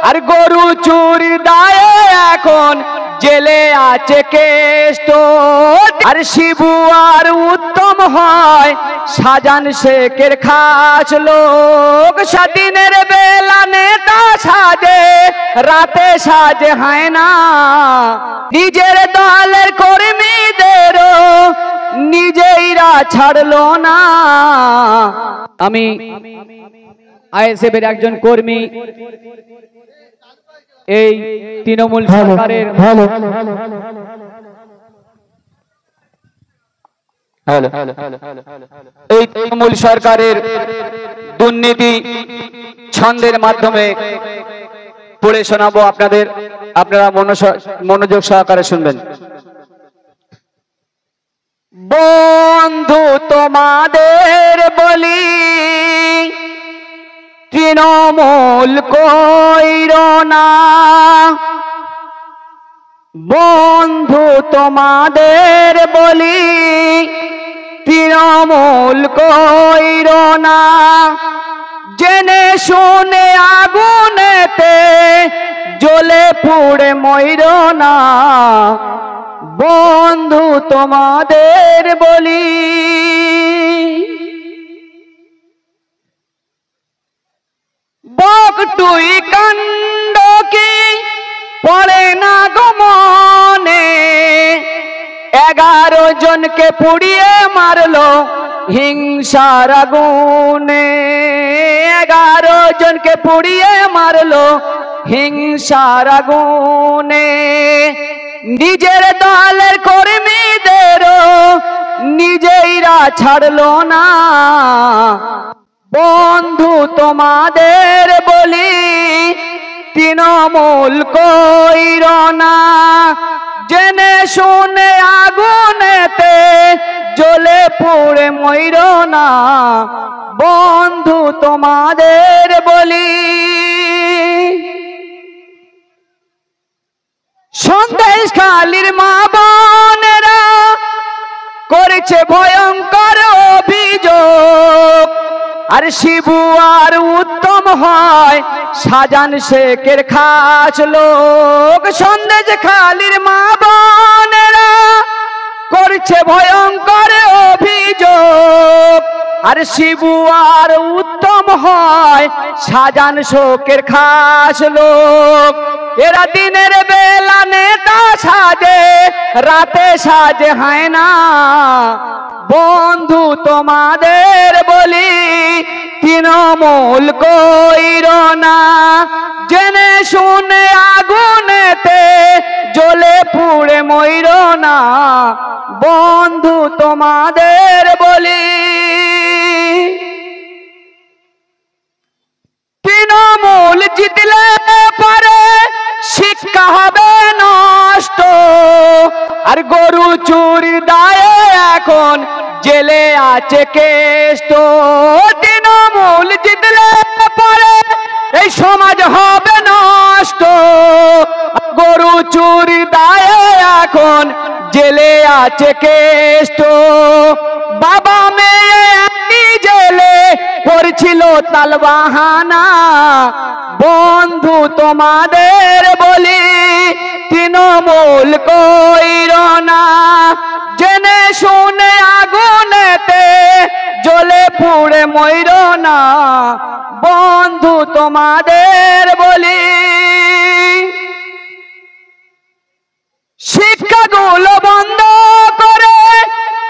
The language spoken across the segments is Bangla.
আর গরু চুরি দায়ে এখন জেলে আছে কেষ্ট। আর শিবু আর উত্তম হয় শাহজাহান শেখের খাস লোক। স্বাধীনের বেলা নেতা সাজে রাতে সাজে হয় না, নিজের দলের কর্মীদেরও নিজেইরা ছাড়লো না। আমি আইএসএফ এর একজন কর্মী, এই তৃণমূল সরকারের এই তৃণমূল সরকারের দুর্নীতি ছন্দের মাধ্যমে পড়ে শোনাবো আপনাদের, আপনারা মনোযোগ সহকারে শুনবেন। বন্ধু তোমাদের বলি তৃণমূল কইরো না, বন্ধু তোমাদের বলি তৃণমূল কইরো না। জেনে শুনে আগুনেতে জ্বলে পুড়ে মইরো না, বন্ধু তোমাদের বলি। বকটুই কাণ্ড কি পড়ে না গমনে, 11 জনকে পুড়িয়ে মারলো হিংসার আগুনে। 11 জনকে পুড়িয়ে মারলো হিংসার আগুনে। নিজের দলের কর্মীদেরও নিজেইরা ছাড়লো না, বন্ধু তোমাদের বলি তৃণমূল কইরো না। জেনে শুনে আগুনেতে জ্বলে পুড়ে মইরো না, বন্ধু তোমাদের বলি। সন্দেশখালীর মা বোনেরা করেছে ভয়ঙ্কর অভিযোগ। আর শিবু আর উত্তম হয় শাহজাহান শেখের খাস লোক। সন্দেশখালীর মা বোনেরা করছে ভয়ঙ্কর অভিযোগ। আর শিবু আর উত্তম হয় শাহজাহান শেখের খাস লোক। এরা দিনের বেলা নেতা সাজে রাতে সাজে হয় না, বন্ধু তোমাদের বলি তৃণমূল কইরো না। জেনে শুনে আগুনেতে জ্বলে পুড়ে মইরো না, বন্ধু তোমাদের বলি। তৃণমূল জিতলে পারে শিক্ষা হবে নষ্ট। আর গরু চুরি দায়ে এখন জেলে আছে কেষ্ট। তৃণমূল জিতলে পারে এই সমাজ হবে নষ্ট। গরু চুরি দায়ে এখন জেলে আছে কেষ্ট। বাবা মেয়ে জেলে করছিল তালবাহানা, বন্ধু তোমাদের বলি তৃণমূল কইরো না। জেনে শুনে আগুনেতে জ্বলে পুড়ে মইরো না, বন্ধু তোমাদের বলি। শিক্ষাগুলো বন্ধ করে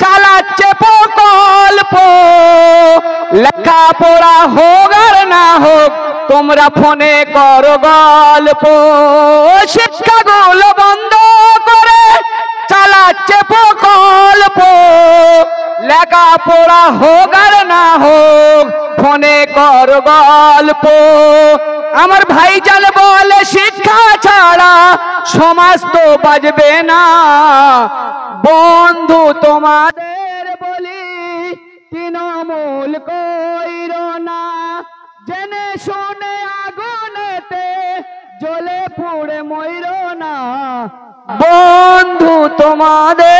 চালাচ্ছে প্রকল্প। লেখাপড়া হোক আর না হোক তোমরা ফোনে করো গল্প। শিক্ষাগুলো বন্ধ করে চালাচ্ছে প্রকল্প। লেখাপড়া হোক আর না হোক ফোনে করো গল্প। আমার ভাইজান বলে শিক্ষা ছাড়া সমাজ তো বাজবে না, বন্ধু তোমাদের বলি তৃণমূল কইরো না। জেনে শুনে আগুনেতে জ্বলে পুড়ে মইরো না, বন্ধু তোমাদের